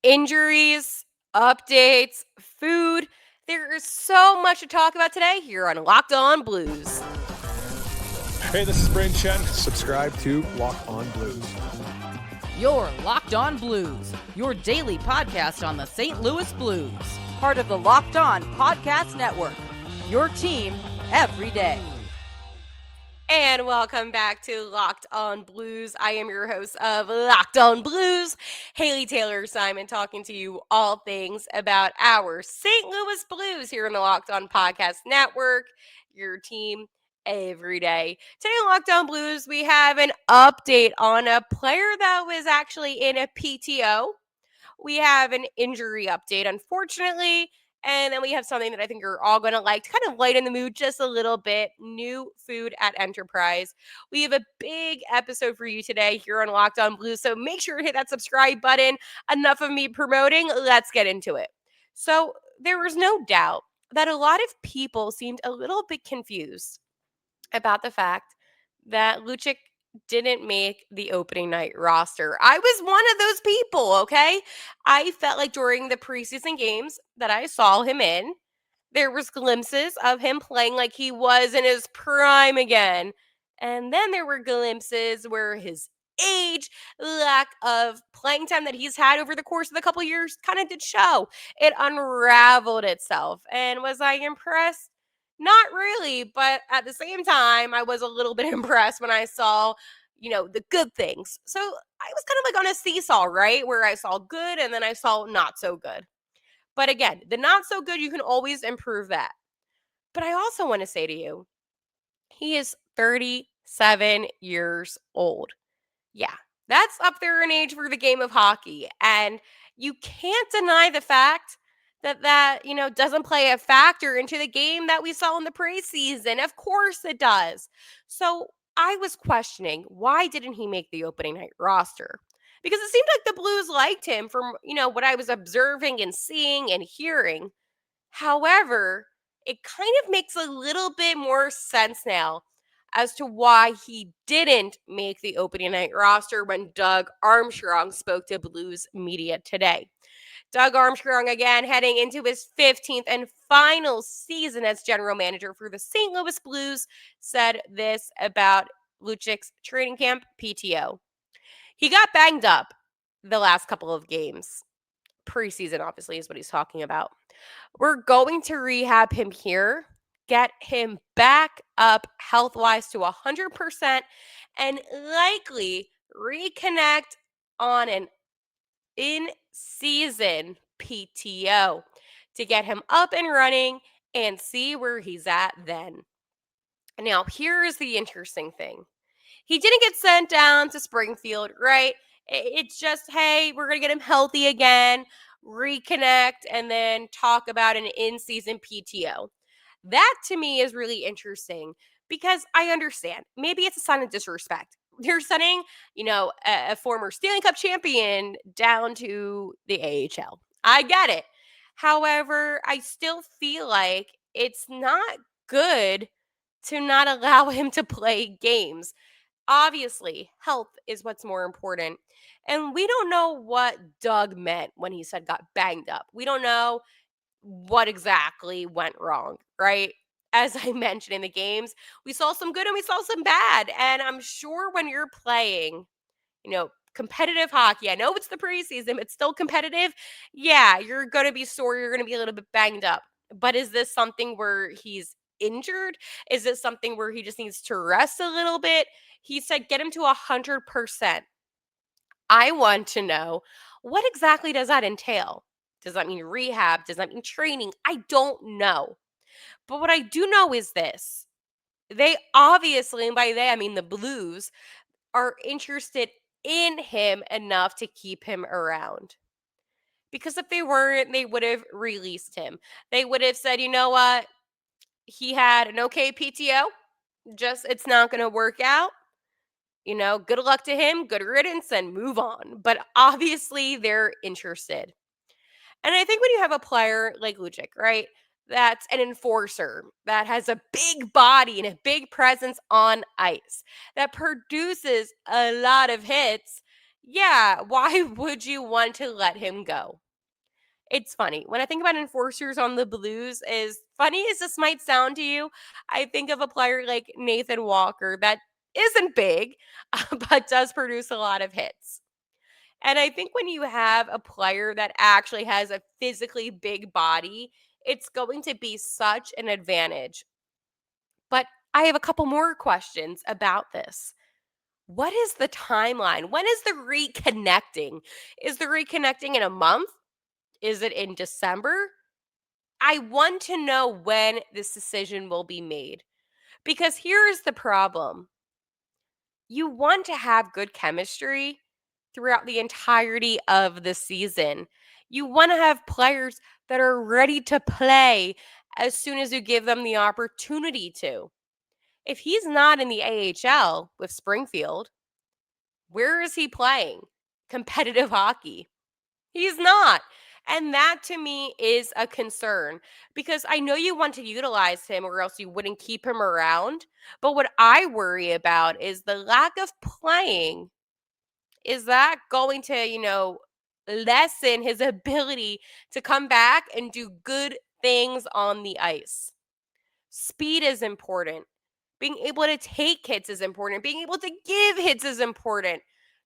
Injuries, updates, food. There is so much to talk about today here on Locked On Blues. Hey, this is Brayden Chen. Subscribe to Locked On Blues. You're Locked On Blues, your daily podcast on the St. Louis Blues. Part of the Locked On Podcast Network, your team every day. And welcome back to Locked On Blues. I am your host of Locked On Blues, Haley Taylor Simon, talking to you all things about our St. Louis Blues here in the Locked On Podcast Network, your team every day. Today on Locked On Blues, we have an update on a player that was actually in a PTO. We have an injury update, unfortunately. And then we have something that I think you're all going to like to kind of lighten the mood just a little bit. New food at Enterprise. We have a big episode for you today here on Locked On Blues. So make sure to hit that subscribe button. Enough of me promoting. Let's get into it. So there was no doubt that a lot of people seemed a little bit confused about the fact that Lucic didn't make the opening night roster. I was one of those people, okay? I felt like during the preseason games that I saw him in, there was glimpses of him playing like he was in his prime again. And then there were glimpses where his age, lack of playing time that he's had over the course of the couple years kind of did show. It unraveled itself. And was I impressed? Not really, but at the same time, I was a little bit impressed when I saw, the good things. So I was kind of like on a seesaw, right? Where I saw good and then I saw not so good. But again, the not so good, you can always improve that. But I also want to say to you, he is 37 years old. Yeah, that's up there in age for the game of hockey. And you can't deny the fact that doesn't play a factor into the game that we saw in the preseason. Of course it does. So I was questioning, why didn't he make the opening night roster? Because it seemed like the Blues liked him from, what I was observing and seeing and hearing. However, it kind of makes a little bit more sense now as to why he didn't make the opening night roster when Doug Armstrong spoke to Blues media today. Doug Armstrong, again, heading into his 15th and final season as general manager for the St. Louis Blues, said this about Lucic's training camp PTO. He got banged up the last couple of games. Preseason, obviously, is what he's talking about. We're going to rehab him here, get him back up health-wise to 100%, and likely reconnect on an in-season PTO to get him up and running and see where he's at then. Now, here is the interesting thing. He didn't get sent down to Springfield, right? It's just, hey, we're going to get him healthy again, reconnect, and then talk about an in-season PTO. That, to me, is really interesting because I understand. Maybe it's a sign of disrespect. You're sending, a former Stanley Cup champion down to the AHL. I get it. However, I still feel like it's not good to not allow him to play games. Obviously, health is what's more important. And we don't know what Doug meant when he said got banged up. We don't know what exactly went wrong, right? As I mentioned in the games, we saw some good and we saw some bad. And I'm sure when you're playing, competitive hockey, I know it's the preseason, it's still competitive. Yeah, you're going to be sore. You're going to be a little bit banged up. But is this something where he's injured? Is this something where he just needs to rest a little bit? He said get him to 100%. I want to know, what exactly does that entail? Does that mean rehab? Does that mean training? I don't know. But what I do know is this. They obviously, and by they I mean the Blues, are interested in him enough to keep him around. Because if they weren't, they would have released him. They would have said, you know what? He had an okay PTO. Just, it's not going to work out. Good luck to him, good riddance, and move on. But obviously, they're interested. And I think when you have a player like Lucic, right, that's an enforcer, that has a big body and a big presence on ice, that produces a lot of hits, yeah, why would you want to let him go? It's funny. When I think about enforcers on the Blues, as funny as this might sound to you, I think of a player like Nathan Walker that isn't big, but does produce a lot of hits. And I think when you have a player that actually has a physically big body, it's going to be such an advantage. But I have a couple more questions about this. What is the timeline? When is the reconnecting? Is the reconnecting in a month? Is it in December? I want to know when this decision will be made. Because here's the problem: you want to have good chemistry throughout the entirety of the season. You want to have players that are ready to play as soon as you give them the opportunity to. If he's not in the AHL with Springfield, where is he playing competitive hockey? He's not. And that to me is a concern because I know you want to utilize him or else you wouldn't keep him around. But what I worry about is the lack of playing. Is that going to, lessen his ability to come back and do good things on the ice? Speed is important. Being able to take hits is important. Being able to give hits is important.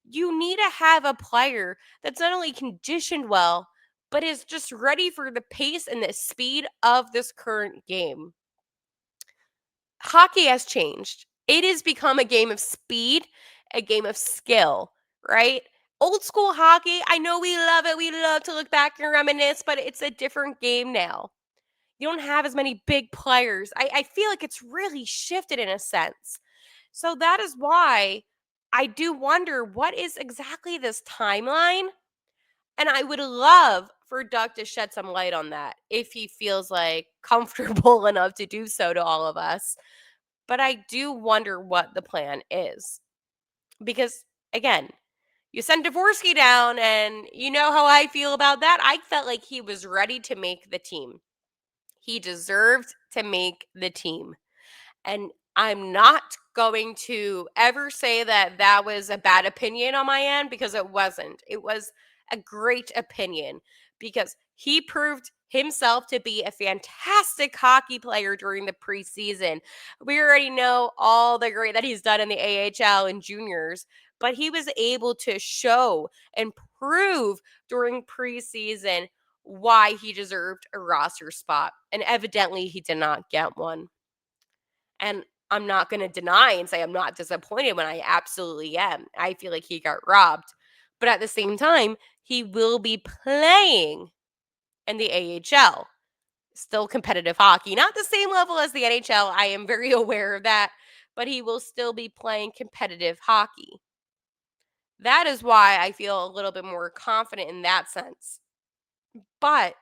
You need to have a player that's not only conditioned well, but is just ready for the pace and the speed of this current game. Hockey has changed. It has become a game of speed, a game of skill, right? Old school hockey, I know we love it. We love to look back and reminisce, but it's a different game now. You don't have as many big players. I feel like it's really shifted in a sense. So that is why I do wonder what is exactly this timeline. And I would love for Doug to shed some light on that if he feels like comfortable enough to do so to all of us. But I do wonder what the plan is. Because again, you send Dvorsky down, and you know how I feel about that. I felt like he was ready to make the team. He deserved to make the team. And I'm not going to ever say that that was a bad opinion on my end because it wasn't. It was a great opinion because he proved himself to be a fantastic hockey player during the preseason. We already know all the great that he's done in the AHL and juniors, but he was able to show and prove during preseason why he deserved a roster spot. And evidently, he did not get one. And I'm not going to deny and say I'm not disappointed when I absolutely am. I feel like he got robbed. But at the same time, he will be playing in the AHL. Still competitive hockey. Not the same level as the NHL. I am very aware of that. But he will still be playing competitive hockey. That is why I feel a little bit more confident in that sense. But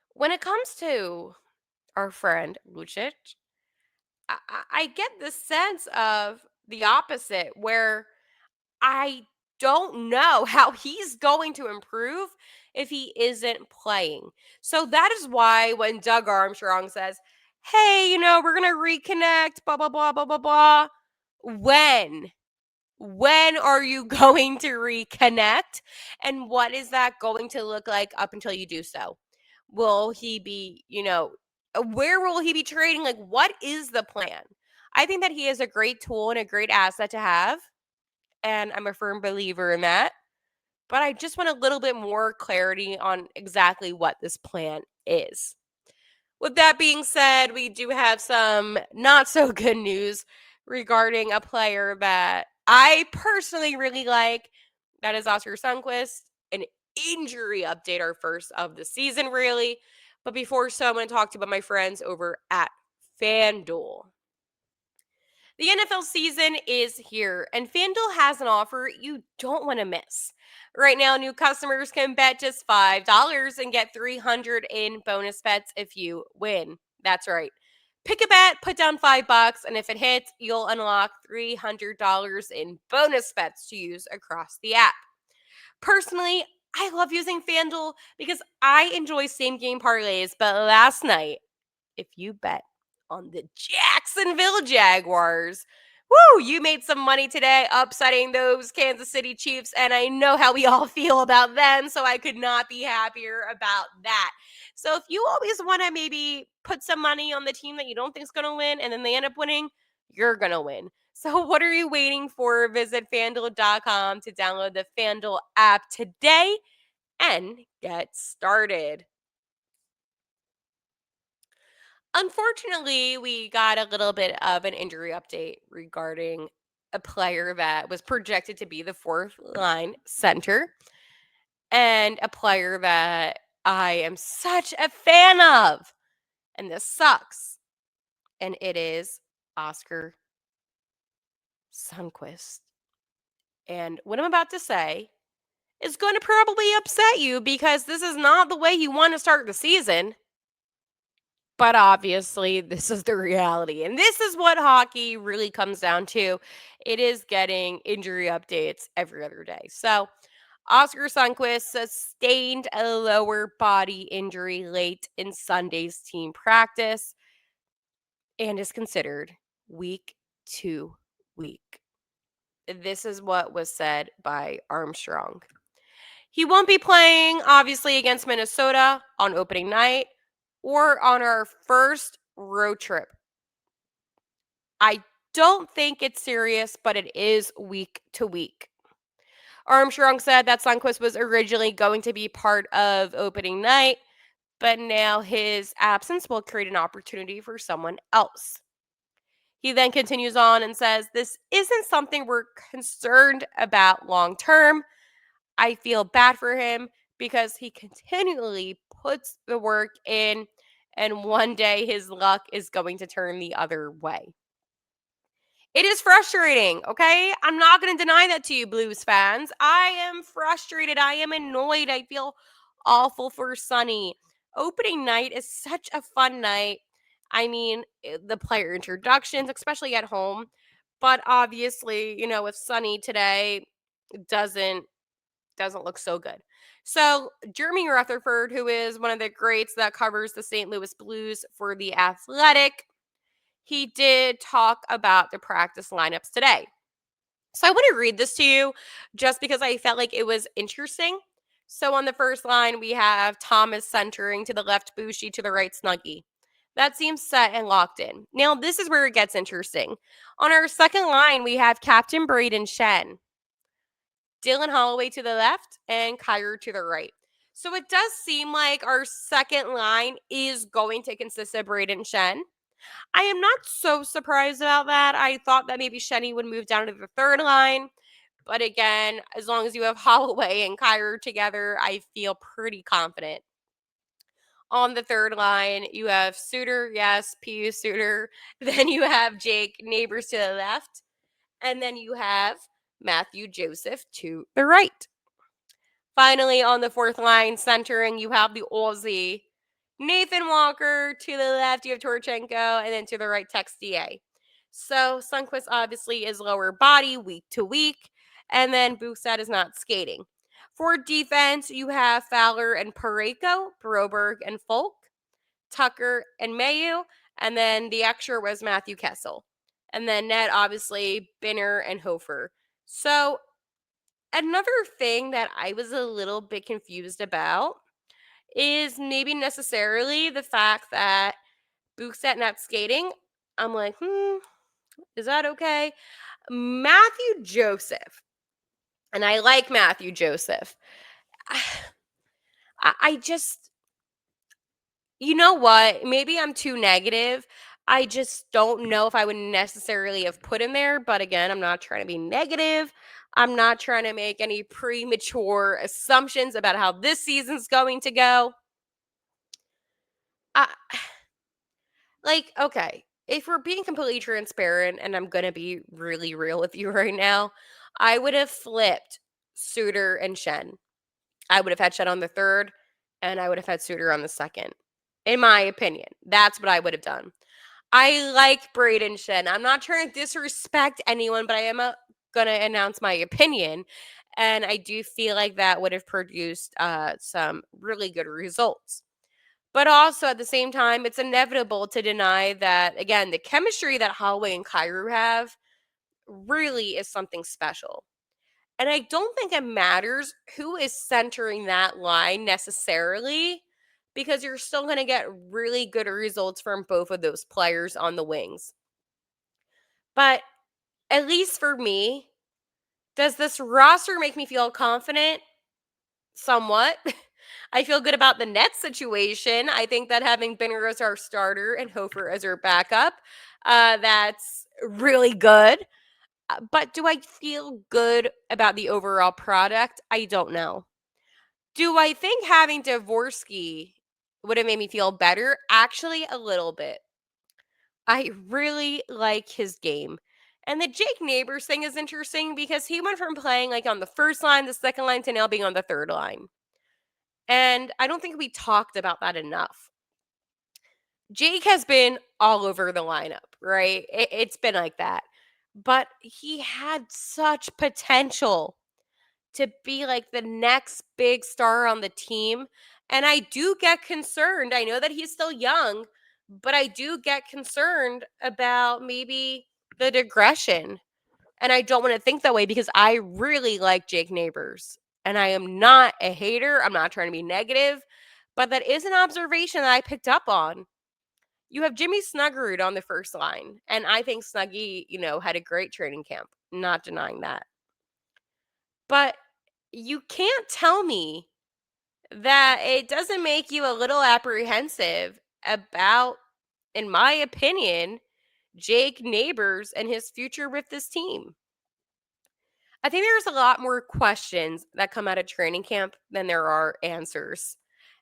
when it comes to our friend Lucic, I get the sense of the opposite, where I don't know how he's going to improve if he isn't playing. So that is why when Doug Armstrong says, hey, we're going to reconnect, blah, blah, blah, blah, blah, blah. When? When are you going to reconnect? And what is that going to look like up until you do so? Will he be, where will he be trading? Like, what is the plan? I think that he is a great tool and a great asset to have. And I'm a firm believer in that. But I just want a little bit more clarity on exactly what this plan is. With that being said, we do have some not so good news regarding a player that I personally really like. That is Oskar Sundqvist. An injury update, our first of the season, really. But before so, I'm going to talk to you about my friends over at FanDuel. The NFL season is here, and FanDuel has an offer you don't want to miss. Right now, new customers can bet just $5 and get $300 in bonus bets if you win. That's right. Pick a bet, put down $5, and if it hits, you'll unlock $300 in bonus bets to use across the app. Personally, I love using FanDuel because I enjoy same game parlays, but last night, if you bet on the Jacksonville Jaguars, Woo, you made some money today upsetting those Kansas City Chiefs, and I know how we all feel about them, so I could not be happier about that. So if you always want to maybe put some money on the team that you don't think is going to win and then they end up winning, you're going to win. So what are you waiting for? Visit FanDuel.com to download the FanDuel app today and get started. Unfortunately, we got a little bit of an injury update regarding a player that was projected to be the fourth line center and a player that I am such a fan of. And this sucks. And it is Oskar Sundqvist. And what I'm about to say is going to probably upset you because this is not the way you want to start the season. But obviously, this is the reality. And this is what hockey really comes down to. It is getting injury updates every other day. So, Oskar Sundqvist sustained a lower body injury late in Sunday's team practice and is considered week to week. This is what was said by Armstrong. He won't be playing, obviously, against Minnesota on opening night or on our first road trip. I don't think it's serious, but it is week to week. Armstrong said that Sundqvist was originally going to be part of opening night, but now his absence will create an opportunity for someone else. He then continues on and says, "This isn't something we're concerned about long term. I feel bad for him because he continually puts the work in, and one day his luck is going to turn the other way." It is frustrating, okay? I'm not going to deny that to you, Blues fans. I am frustrated. I am annoyed. I feel awful for Sonny. Opening night is such a fun night. I mean, the player introductions, especially at home. But obviously, with Sonny today doesn't look so good. So, Jeremy Rutherford, who is one of the greats that covers the St. Louis Blues for The Athletic, he did talk about the practice lineups today. So I want to read this to you just because I felt like it was interesting. So on the first line, we have Thomas centering to the left, Bushi to the right, Snuggie. That seems set and locked in. Now, this is where it gets interesting. On our second line, we have Captain Braden Shen, Dylan Holloway to the left, and Kyrie to the right. So it does seem like our second line is going to consist of Braden Shen. I am not so surprised about that. I thought that maybe Shenny would move down to the third line. But again, as long as you have Holloway and Kyrie together, I feel pretty confident. On the third line, you have Suter, yes, P.U. Suter. Then you have Jake Neighbors to the left. And then you have Matthew Joseph to the right. Finally, on the fourth line, centering, you have the Aussie Nathan Walker. To the left, you have Torchenko, and then to the right, Tex DA. So Sundqvist obviously is lower body week to week, and then Bukestad is not skating. For defense, you have Fowler and Pareko, Broberg and Folk, Tucker and Mayu, and then the extra was Matthew Kessel. And then net, obviously, Binner and Hofer. So another thing that I was a little bit confused about is maybe necessarily the fact that Bukestad not skating. I'm like, is that okay? Matthew Joseph, and I like Matthew Joseph. I just, you know what? Maybe I'm too negative. I just don't know if I would necessarily have put him there. But again, I'm not trying to be negative. I'm not trying to make any premature assumptions about how this season's going to go. I, okay, if we're being completely transparent, and I'm going to be really real with you right now, I would have flipped Suter and Shen. I would have had Shen on the third, and I would have had Suter on the second. In my opinion, that's what I would have done. I like Braden Shen. I'm not trying to disrespect anyone, but I am going to announce my opinion. And I do feel like that would have produced some really good results. But also at the same time, it's inevitable to deny that, again, the chemistry that Holloway and Kyrou have really is something special. And I don't think it matters who is centering that line necessarily, because you're still going to get really good results from both of those players on the wings. But at least for me, does this roster make me feel confident? Somewhat. I feel good about the Nets situation. I think that having Benner as our starter and Hofer as our backup, that's really good. But do I feel good about the overall product? I don't know. Do I think having Dvorsky would have made me feel better? Actually, a little bit. I really like his game. And the Jake Neighbors thing is interesting because he went from playing like on the first line, the second line, to now being on the third line. And I don't think we talked about that enough. Jake has been all over the lineup, right? It's been like that. But he had such potential to be like the next big star on the team. And I do get concerned. I know that he's still young, but I do get concerned about maybe the digression. And I don't want to think that way because I really like Jake Neighbors. And I am not a hater. I'm not trying to be negative, but that is an observation that I picked up on. You have Jimmy Snuggerud on the first line. And I think Snuggy, had a great training camp. Not denying that. But you can't tell me that it doesn't make you a little apprehensive about, in my opinion, Jake Neighbors and his future with this team. I think there's a lot more questions that come out of training camp than there are answers.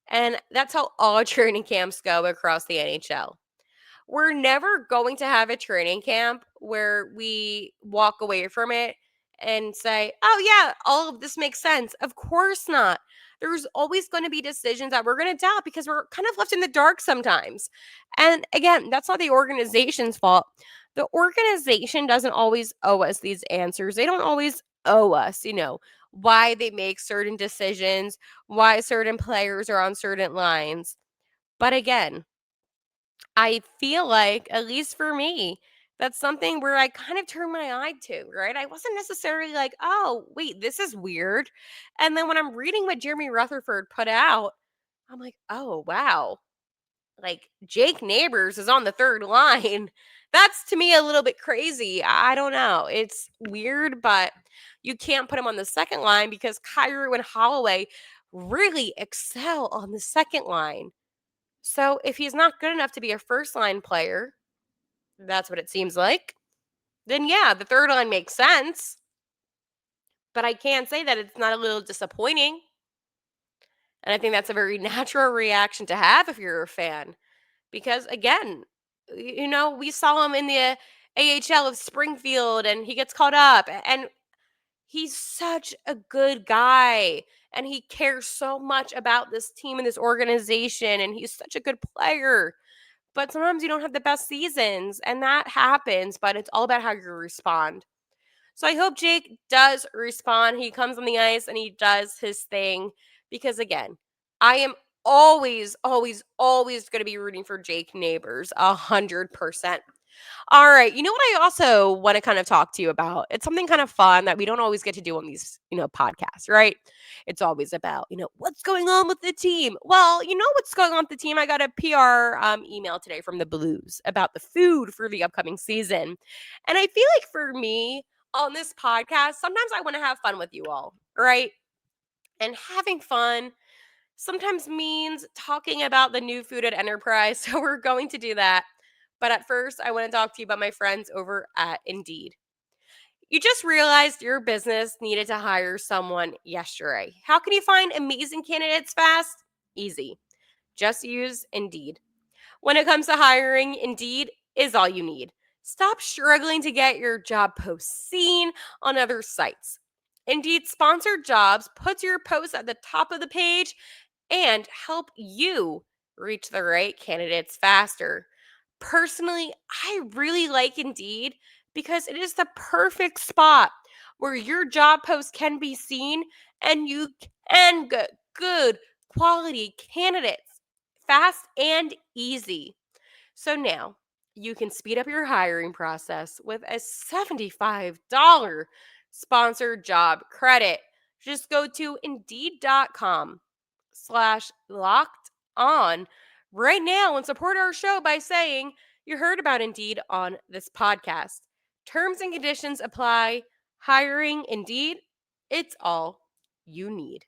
And that's how all training camps go across the NHL. We're never going to have a training camp where we walk away from it and say, oh, yeah, all of this makes sense. Of course not. There's always going to be decisions that we're going to doubt because we're kind of left in the dark sometimes. And again, that's not the organization's fault. The organization doesn't always owe us these answers. They don't always owe us, why they make certain decisions, why certain players are on certain lines. But again, I feel like, at least for me, that's something where I kind of turned my eye to, right? I wasn't necessarily like, oh, wait, this is weird. And then when I'm reading what Jeremy Rutherford put out, I'm like, oh, wow. Like Jake Neighbors is on the third line. That's to me a little bit crazy. I don't know. It's weird, but you can't put him on the second line because Kyrou and Holloway really excel on the second line. So if he's not good enough to be a first line player, that's what it seems like, then yeah, the third line makes sense. But I can't say that it's not a little disappointing. And I think that's a very natural reaction to have if you're a fan. Because again, we saw him in the AHL of Springfield and he gets caught up. And he's such a good guy. And he cares so much about this team and this organization. And he's such a good player. But sometimes you don't have the best seasons, and that happens, but it's all about how you respond. So I hope Jake does respond. He comes on the ice and he does his thing because, again, I am always, always, always going to be rooting for Jake Neighbors 100%. All right. You know what I also want to kind of talk to you about? It's something kind of fun that we don't always get to do on these, podcasts, right? It's always about, what's going on with the team. Well, you know what's going on with the team? I got a PR email today from the Blues about the food for the upcoming season. And I feel like for me on this podcast, sometimes I want to have fun with you all, right? And having fun sometimes means talking about the new food at Enterprise. So we're going to do that. But at first, I want to talk to you about my friends over at Indeed. You just realized your business needed to hire someone yesterday. How can you find amazing candidates fast? Easy. Just use Indeed. When it comes to hiring, Indeed is all you need. Stop struggling to get your job post seen on other sites. Indeed sponsored jobs puts your post at the top of the page and help you reach the right candidates faster. Personally, I really like Indeed because it is the perfect spot where your job post can be seen and you can get good quality candidates fast and easy. So now, you can speed up your hiring process with a $75 sponsored job credit. Just go to indeed.com/locked on right now and support our show by saying you heard about Indeed on this podcast. Terms and conditions apply. Hiring Indeed, it's all you need.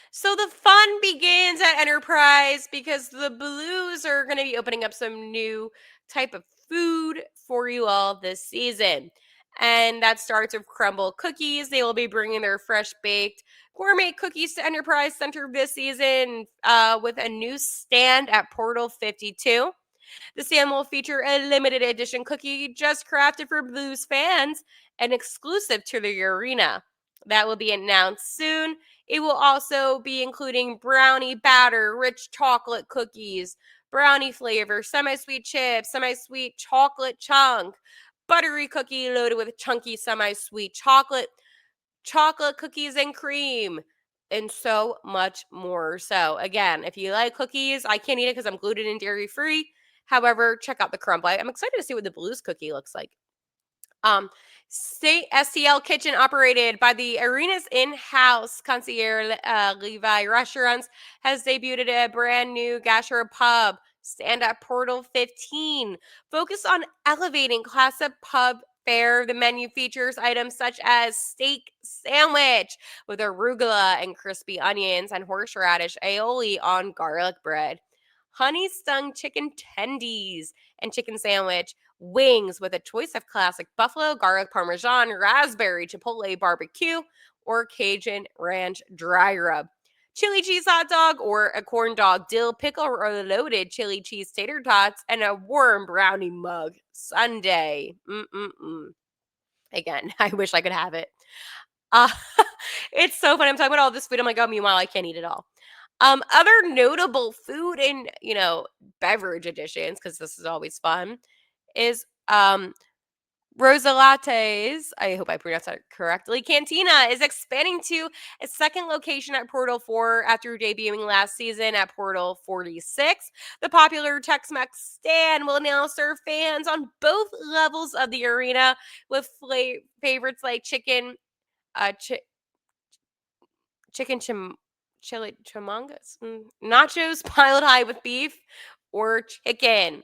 So the fun begins at Enterprise because the Blues are going to be opening up some new type of food for you all this season. And that starts with crumble cookies. They will be bringing their fresh baked gourmet cookies to Enterprise Center this season with a new stand at Portal 52. The stand will feature a limited edition cookie just crafted for Blues fans and exclusive to the arena. That will be announced soon. It will also be including brownie batter, rich chocolate cookies, brownie flavor, semi sweet chips, semi sweet chocolate chunk, buttery cookie loaded with chunky semi sweet chocolate, chocolate cookies and cream, and so much more. So, again, if you like cookies, I can't eat it because I'm gluten and dairy free. However, check out the crumble. I'm excited to see what the Blues cookie looks like. State STL Kitchen, operated by the arena's in-house concierge Levi Restaurants, has debuted a brand new gastropub stand at Portal 15, focused on elevating classic pub fare. The menu features items such as steak sandwich with arugula and crispy onions and horseradish aioli on garlic bread, honey stung chicken tendies and chicken sandwich, wings with a choice of classic buffalo, garlic parmesan, raspberry, chipotle barbecue, or Cajun ranch dry rub, chili cheese hot dog or a corn dog, dill pickle or loaded chili cheese tater tots, and a warm brownie mug sundae. Again, I wish I could have it. Uh, it's so funny. I'm talking about all this food. I'm like, oh, meanwhile, I can't eat it all. Other notable food and beverage additions, because this is always fun, is Rosa Lattes, I hope I pronounced that correctly. Cantina is expanding to a second location at Portal 4 after debuting last season at Portal 46. The popular Tex-Mex stand will now serve fans on both levels of the arena with favorites like chicken, chicken chili chimangas, nachos piled high with beef, or chicken.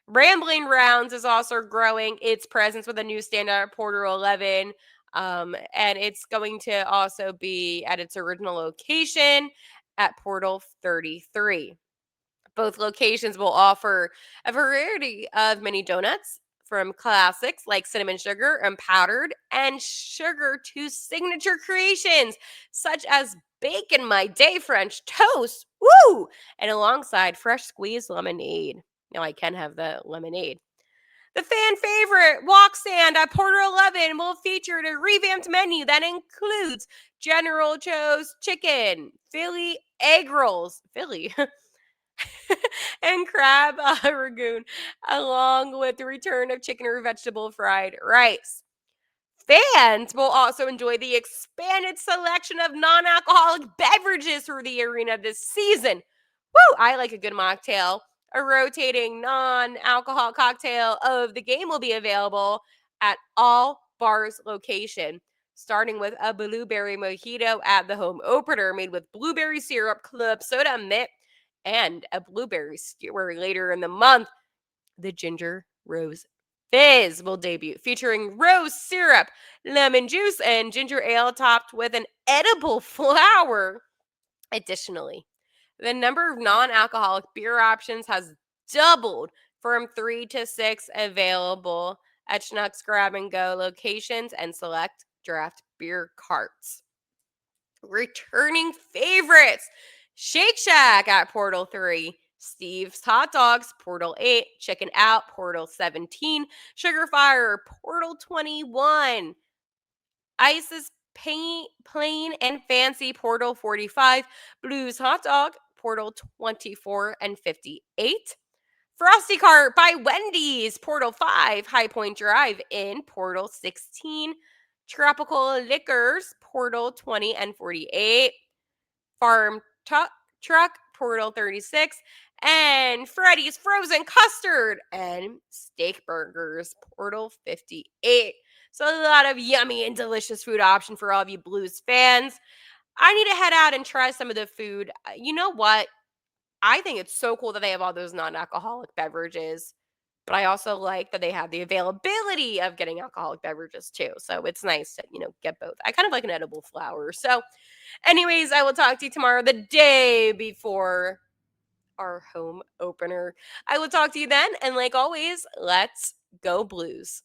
Rambling Rounds is also growing its presence with a new stand at Portal 11. And it's going to also be at its original location at Portal 33. Both locations will offer a variety of mini donuts, from classics like cinnamon sugar and powdered and sugar to signature creations such as Bacon My Day French Toast. Woo! And alongside fresh squeezed lemonade. Now I can have the lemonade. The fan favorite walk stand at Portal 11 will feature a revamped menu that includes General Tso's chicken, Philly egg rolls, Philly, and crab ragoon, along with the return of chicken or vegetable fried rice. Fans will also enjoy the expanded selection of non-alcoholic beverages through the arena this season. Woo! I like a good mocktail. A rotating non-alcohol cocktail of the game will be available at all bars location, starting with a blueberry mojito at the home opener made with blueberry syrup, club soda, mint, and a blueberry skewer. Later in the month, the ginger rose fizz will debut, featuring rose syrup, lemon juice, and ginger ale topped with an edible flower. Additionally, the number of non-alcoholic beer options has doubled from 3 to 6 available at Schnucks Grab and Go locations and select draft beer carts. Returning favorites: Shake Shack at Portal 3, Steve's Hot Dogs, Portal 8, Chicken Out, Portal 17, Sugar Fire, Portal 21, Ice's Plain and Fancy, Portal 45, Blues Hot Dog, Portal 24 and 58, Frosty Cart by Wendy's, Portal 5, High Point Drive in Portal 16, Tropical Liquors, Portal 20 and 48, Farm Truck Portal 36, and Freddy's Frozen Custard, and Steak Burgers, Portal 58. So a lot of yummy and delicious food option for all of you Blues fans. I need to head out and try some of the food. You know what? I think it's so cool that they have all those non-alcoholic beverages, but I also like that they have the availability of getting alcoholic beverages too. So it's nice to, get both. I kind of like an edible flower. So, anyways, I will talk to you tomorrow, the day before our home opener. I will talk to you then, and like always, let's go Blues.